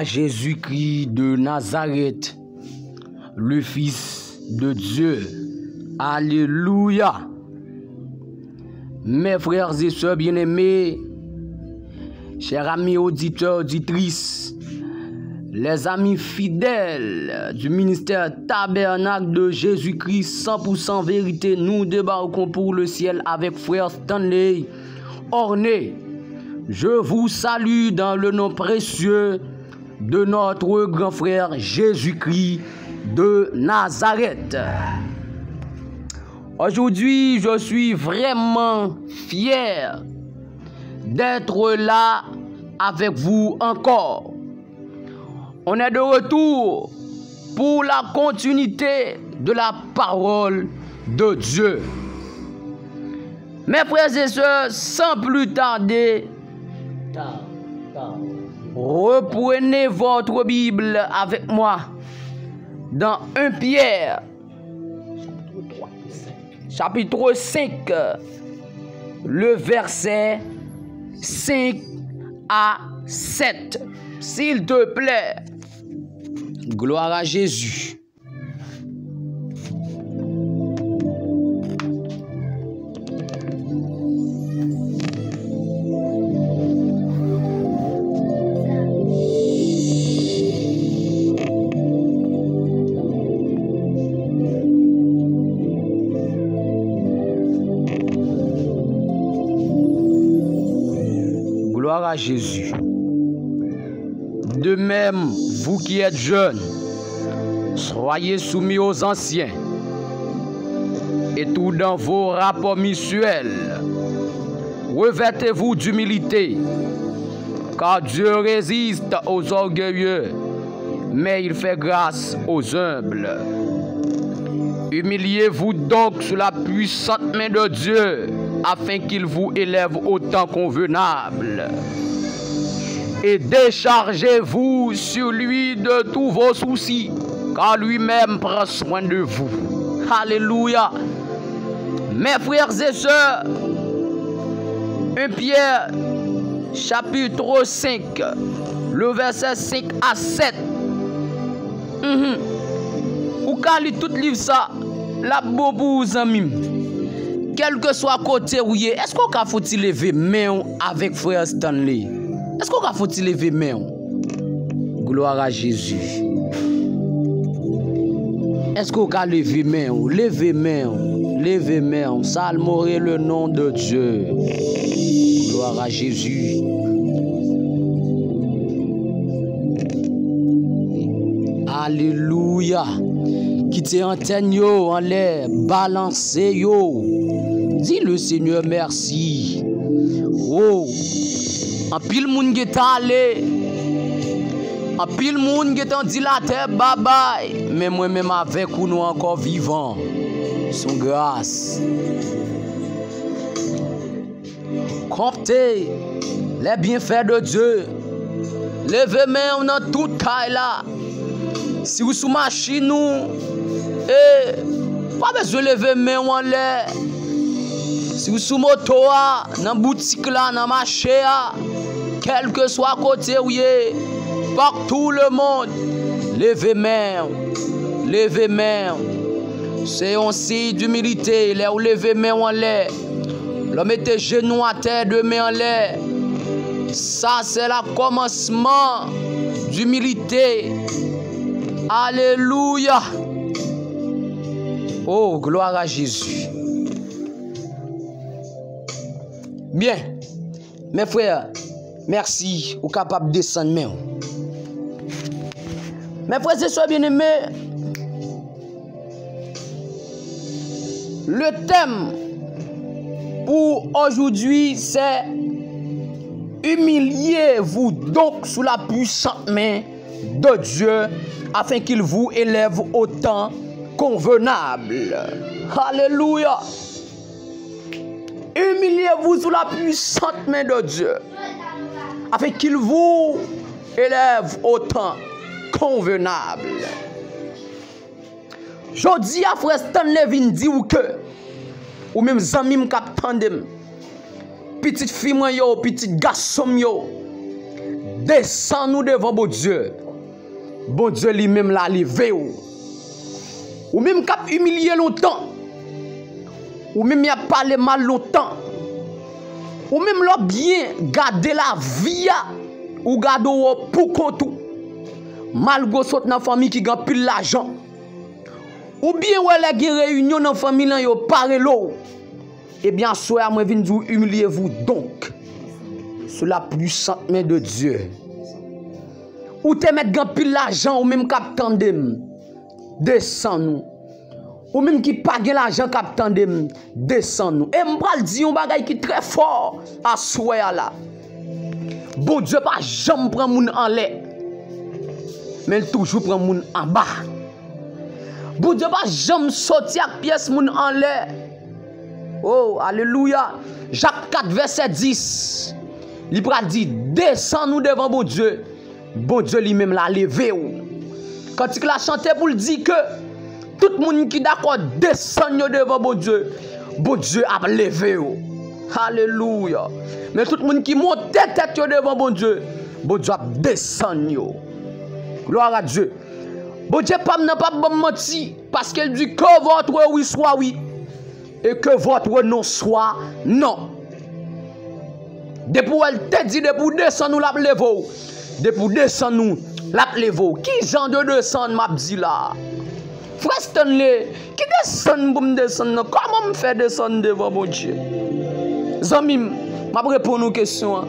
à Jésus-Christ de Nazareth, le Fils de Dieu. Alléluia. Mes frères et sœurs bien-aimés, chers amis auditeurs, auditrices, les amis fidèles du ministère Tabernacle de Jésus-Christ 100% vérité, nous débarquons pour le ciel avec frère Stanley Orné. Je vous salue dans le nom précieux de notre grand frère Jésus-Christ de Nazareth. Aujourd'hui, je suis vraiment fier d'être là avec vous encore. On est de retour pour la continuité de la parole de Dieu. Mes frères et sœurs, sans plus tarder, reprenez votre Bible avec moi dans 1 Pierre, chapitre 5, le verset 5 à 7. S'il te plaît, gloire à Jésus. Gloire à Jésus. De même, vous qui êtes jeunes, soyez soumis aux anciens, et tout dans vos rapports mutuels, revêtez-vous d'humilité, car Dieu résiste aux orgueilleux, mais il fait grâce aux humbles. Humiliez-vous donc sous la puissante main de Dieu, afin qu'il vous élève au temps convenable. Et déchargez-vous sur lui de tous vos soucis, car lui-même prend soin de vous. Alléluia. Mes frères et sœurs, 1 Pierre, chapitre 5, le verset 5 à 7. Ou quand lit tout livre ça, la bobo zamim. Quel que soit côté où est, est-ce qu'on faut-il lever main avec frère Stanley? Est-ce qu'on faut-il lever main? Gloire à Jésus. Est-ce qu'on peut lever main? Lever main. Lever main. Salmorer le nom de Dieu. Gloire à Jésus. Alléluia. Quittez antenne yo en l'air. Balancez yo. Dis le Seigneur merci. Oh. En pile moun qui est allé, en pile moun qui est dit la terre bye bye, mais moi-même avec vous nous encore vivants, son grâce. Comptez les bienfaits de Dieu, levez main dans toute caille là. Si vous sous machine nous, pas besoin de lever main en l'air. Si vous sous moto dans boutique là, dans marché quel que soit côté où est, partout le monde, levez main, levez main. C'est un signe d'humilité, là où levez main en l'air. L'homme mettez genoux à terre, deux mains en l'air. Ça c'est le commencement d'humilité. Alléluia. Oh, gloire à Jésus. Bien, mes frères, merci, vous êtes capables de descendre. Mes frères et sœurs bien-aimés, le thème pour aujourd'hui, c'est humiliez-vous donc sous la puissante main de Dieu afin qu'il vous élève au temps convenable. Alléluia. Humiliez-vous sous la puissante main de Dieu, afin qu'il vous élève au temps convenable. Je dis à frère Stanley vin dit ou que, ou même zami m k'ap tandem, petite fille yo, petit garçon yo, descend nous devant bon Dieu. Bon Dieu lui-même l'a levé. Ou même cap humilié longtemps. Ou même y a parlé mal longtemps. Ou même l'a bien gardé la vie. Ou gardé pour compte. Malgré saute dans la famille qui gagne plus l'argent. Ou bien ouais les réunion dans la famille là yo paré l'eau. Eh bien soir moi vinn vous humilier vous donc sous la puissante main de Dieu. Ou te mettre gagne plus l'argent ou même cap tandem descend nous. Ou même qui pas gagne l'argent cap tandem descend nous. Et m'pral di un bagay qui très fort à soir là. Bon Dieu pas jamais prend moun en l'air. Mais il toujours prend moun en bas. Bon Dieu pas jamais sorti avec pièce moun en l'air. Oh, alléluia. Jacques 4, verset 10. Il pral dit, descends nous devant bon Dieu. Bon Dieu lui-même l'a levé. Quand il a chanté pour le dire que tout le monde qui d'accord descend devant bon Dieu a levé. Alléluia. Mais tout le monde qui monte tête devant bon Dieu a descendu. Gloire à Dieu. Bon Dieu n'a pas menti parce qu'il dit que votre oui soit oui et que votre non soit non. Depuis elle te dit depuis descendre nous la lever. Depuis descendre nous la lever. Qui genre de descendre m'a dit là? Frère Stanley, qui descend pour me descendre? Comment me faire descendre devant mon Dieu? Zami, m'a répondre aux questions.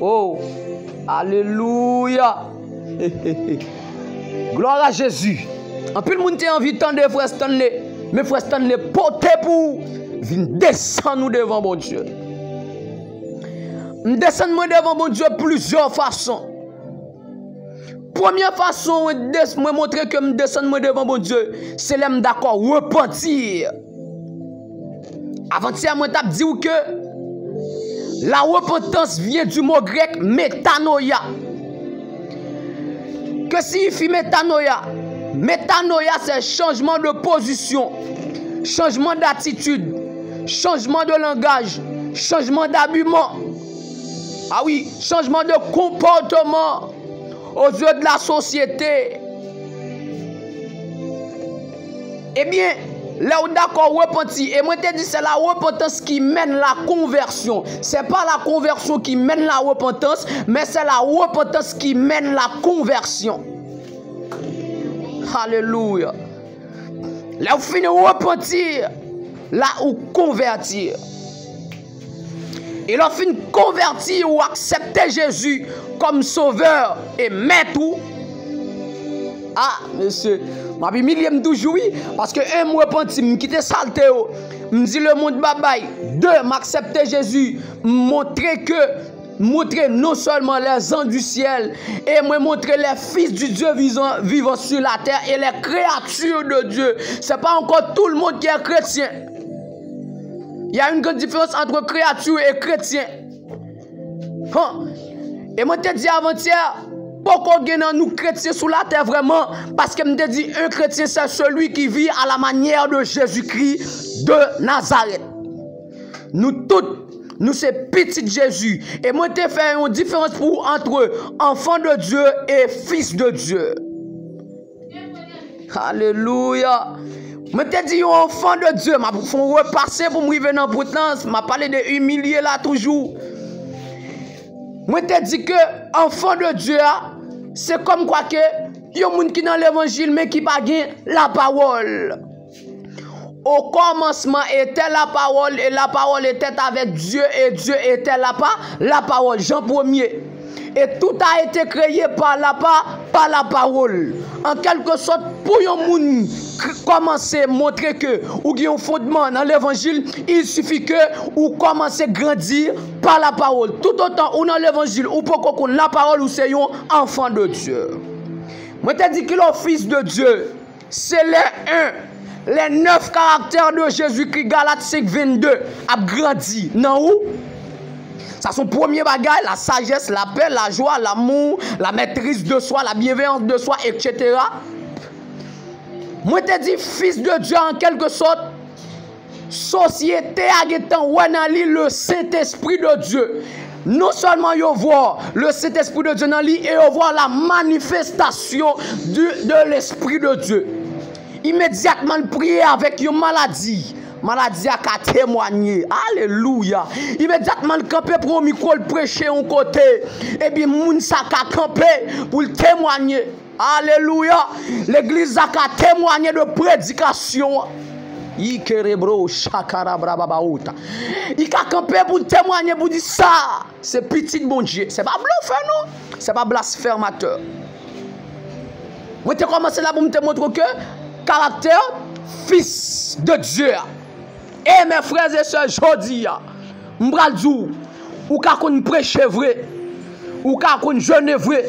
Oh, alléluia. Gloire à Jésus. En plus, le monde a envie de tendre frère Stanley. Mais frère Stanley, portez pour venir descendre devant mon Dieu. Je descends devant mon Dieu plusieurs façons. Première façon, je montrer que je descends devant mon Dieu, c'est l'homme d'accord repentir. Avant-hier, je t'ai dit que la repentance vient du mot grec métanoïa. Que signifie métanoïa? Métanoïa, c'est changement de position, changement d'attitude, changement de langage, changement d'habillement. Ah oui, changement de comportement aux yeux de la société. Eh bien, là où d'accord repenti, et moi te dis c'est la repentance qui mène la conversion. C'est pas la conversion qui mène la repentance, mais c'est la repentance qui mène la conversion. Alléluia. Là où finit repentir, là où convertir. Et là où finit convertir ou accepter Jésus comme sauveur et maître. Ah, monsieur, ma Bible me toujours oui, parce que un me repenti, me quitter saleté, me dit le monde bye bye. Deux, m'accepter Jésus, montrer non seulement les anges du ciel, et me montrer les fils du Dieu vivant sur la terre et les créatures de Dieu. C'est pas encore tout le monde qui est chrétien. Il y a une grande différence entre créature et chrétien. Et moi te dis avant-hier, pourquoi nous chrétiens sur la terre vraiment? Parce que me dit un chrétien c'est celui qui vit à la manière de Jésus-Christ de Nazareth. Nous tous, nous c'est petit Jésus. Et moi te fait une différence entre enfant de Dieu et fils de Dieu. Alléluia. Je te dis, enfant de Dieu, je vais repasser pour me revenir dans la potence. Je vais parler de humilier là toujours. Je te dis que enfant de Dieu, c'est comme quoi que il y a des gens qui dans l'évangile mais qui pas la parole. Au commencement était la parole et la parole était avec Dieu et Dieu était la parole. Jean 1er. Et tout a été créé par la parole. En quelque sorte, pour les gens commencer à montrer que vous avez un fondement dans l'évangile, il suffit que vous commencez à grandir par la parole. Tout autant ou dans l'évangile, ou pour la parole, ou c'est un enfant de Dieu. Moi, je te dis que le fils de Dieu, c'est les 9 caractères de Jésus-Christ, Galates 5, 22, a grandi. Non où? Ça son premier bagage, la sagesse, la paix, la joie, l'amour, la maîtrise de soi, la bienveillance de soi, etc. Moi te dis fils de Dieu en quelque sorte, société a le Saint-Esprit de Dieu. non seulement ils voient le Saint-Esprit de Dieu dans lui, et ils voient la manifestation de l'Esprit de Dieu. Immédiatement, ils prient avec une maladie. Maladie a témoigné. Alléluia. Immédiatement, le campé pour un micro, le prêcher un côté. Et bien, moun sa ka campé pour le témoigner. Alléluia. L'église a témoigné de prédication. Ikerebro shakara brababa outa. Il a campé pour témoigner, pour dire ça. C'est petit bon Dieu. C'est pas bluff, non? C'est pas blasphémateur. Moi, tu commencé là pour me montrer que caractère fils de Dieu. Et mes frères et sœurs, je dis, m'bradou, ou ka kon prêcher vrai, ou ka kon jeûner vrai,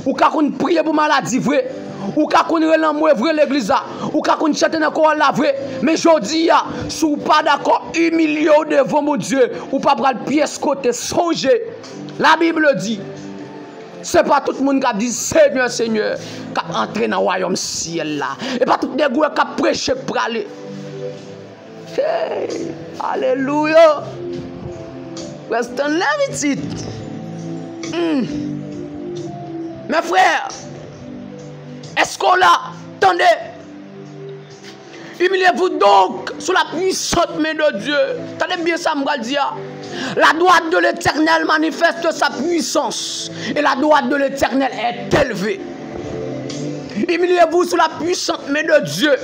ou ka kon prier pour maladie vrai, ou ka kon relanmouer vrai l'église, ou ka kon chanter dans chorale la vrai, mais je dis, si vous pas d'accord, humilié devant mon Dieu, ou pas prendre pièce côté, songez. La Bible dit, c'est pas tout le monde qui dit Seigneur, Seigneur, qui entre dans le royaume ciel là. Et pas tout le monde qui prêche pour aller. Hey, alléluia. Western Levitit. Mes frères, est-ce qu'on l'a? Attendez. Humiliez-vous donc sous la puissante main de Dieu. Attendez bien ça, me dire. La droite de l'Éternel manifeste sa puissance. Et la droite de l'Éternel est élevée. Humiliez-vous sous la puissante main de Dieu.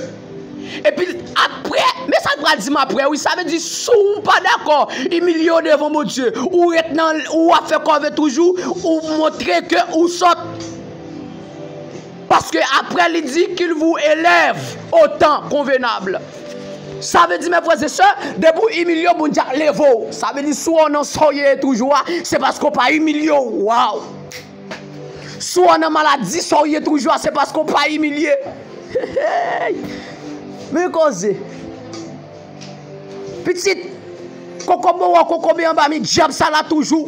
Et puis après, mais ça va dire après, oui, ça veut dire, si vous pas d'accord, humiliez devant mon Dieu. Ou a fait quoi toujours, ou montrer que vous sortez. Parce que après, il dit qu'il vous élève au temps convenable. Ça veut dire, mes frères et sœurs, debout humilié, bon Dieu, lève-vous. Ça veut dire, soit on en soyez toujours, c'est parce qu'on pas humilié. Waouh! Soit on a maladie, soyez toujours, c'est parce qu'on pas humilié. Mais cause. Petite, coco bien bas, mi diable ça là toujours.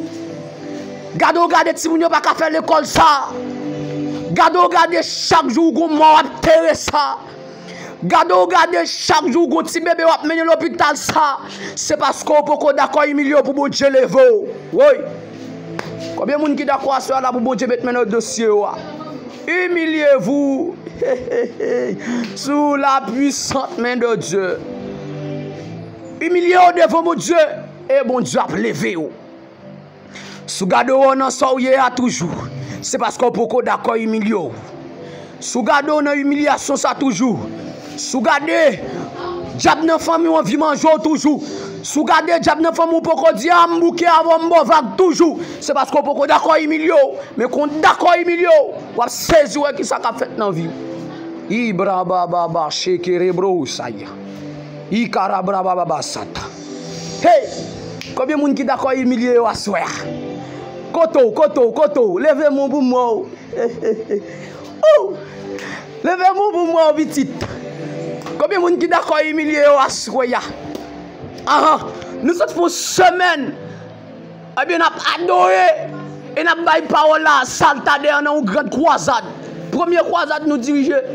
Gardez, si vous n'avez pas faire l'école ça. Gardez chaque jour qu'on m'a terre ça. Gardez chaque jour qu'on petit bébé va mener l'hôpital ça. C'est parce qu'on peut d'accord humilié pour bon Dieu lever. Oui. Combien de monde qui d'accord à ça là pour bon Dieu mettre dans le dossier? Humiliez-vous sous la puissante main de Dieu. Humiliez-vous devant mon Dieu et bon Dieu a levé. Sous gardez on en soyez à toujours. C'est parce qu'on peut d'accord humilier. Sous gardez on en humiliation ça toujours. Sous gardez diable dans famille on vit manger toujours. Sous gardez diable dans famille on peut dire ambouké avant bon vague toujours. C'est parce qu'on peut d'accord humilier. Mais qu'on d'accord humilier, on va saisir qui ça a fait dans vie. Ibra baba ba shekere bro saya. Ikara baba baba sata. Hey, combien de monde qui d'accord humilier à soir? Koto, levez-moi pour moi. Oh, levez-moi pour moi, petit. Combien de monde qui d'accord humilier à soir? Nous sommes pour semaine. Eh bien, nous avons adoré. Et nous avons dit parole là, Saltader dans une grande croisade. Première croisade nous dirigeait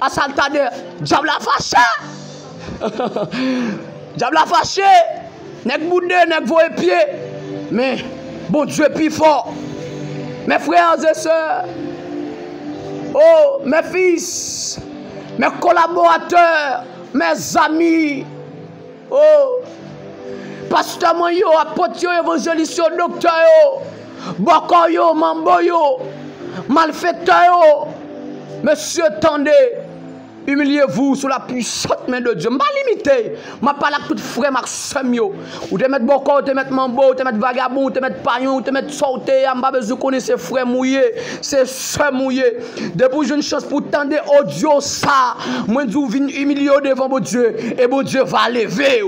à Saltader. Diable a fâché. Diable a fâché. Nek boudé, nek voye pied. Mais bon Dieu plus fort. Mes frères et sœurs. Oh, mes fils. Mes collaborateurs. Mes amis. Oh. Pasteur yo, apôtre yo, évangéliste yo, docteur yo. Boko yo, mambo yo. Malfaiteur yo. Monsieur, tendez. Humiliez-vous sous la puissante main de Dieu. Je ne vais pas limiter. Je ne vais pas parler à tout frère Maxime. Ou te mettre boko, ou te mettre mambo, ou te mettre vagabond, ou te mettre pagnon, ou te mettre sauté. Je n'ai pas besoin de connaître ces frères mouillés, ces soeurs mouillées. Depuis j'ai une chance pour tendre audio ça. Moi, je viens humilier devant mon Dieu. Et mon Dieu va lever.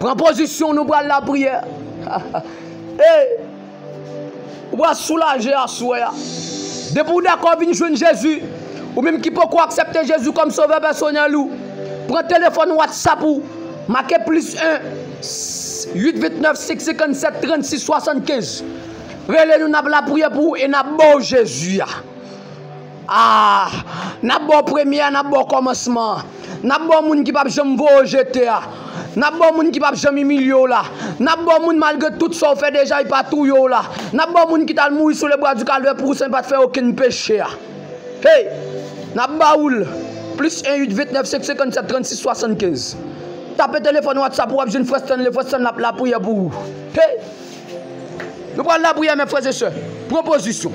Prends position, nous prenons la prière. Hey. Ou va soulager à soi. Depuis d'accord venir joindre Jésus, ou même qui peut accepter Jésus comme sauveur personnel, prends téléphone WhatsApp ou marquez +1 829 657 36 75. Relez-nous n'a la prière pour et n'a bon Jésus. Ah, n'a bon premier, n'a bon commencement. N'a bon moun qui pas jamais jeter. N'a bon moun qui pas jamais million là. N'a bon moun malgré tout ça fait déjà il pas tout yo là. N'a bon moun qui t'a mourir sur le bras du calvaire pour ça pas faire aucun péché. Hey, n'a baoul plus 1 8 29 557 36 75. Tapez téléphone WhatsApp pour jeune frère le frère la prière pour vous. Hey. Nous prenons la prière mes frères et sœurs. Proposition.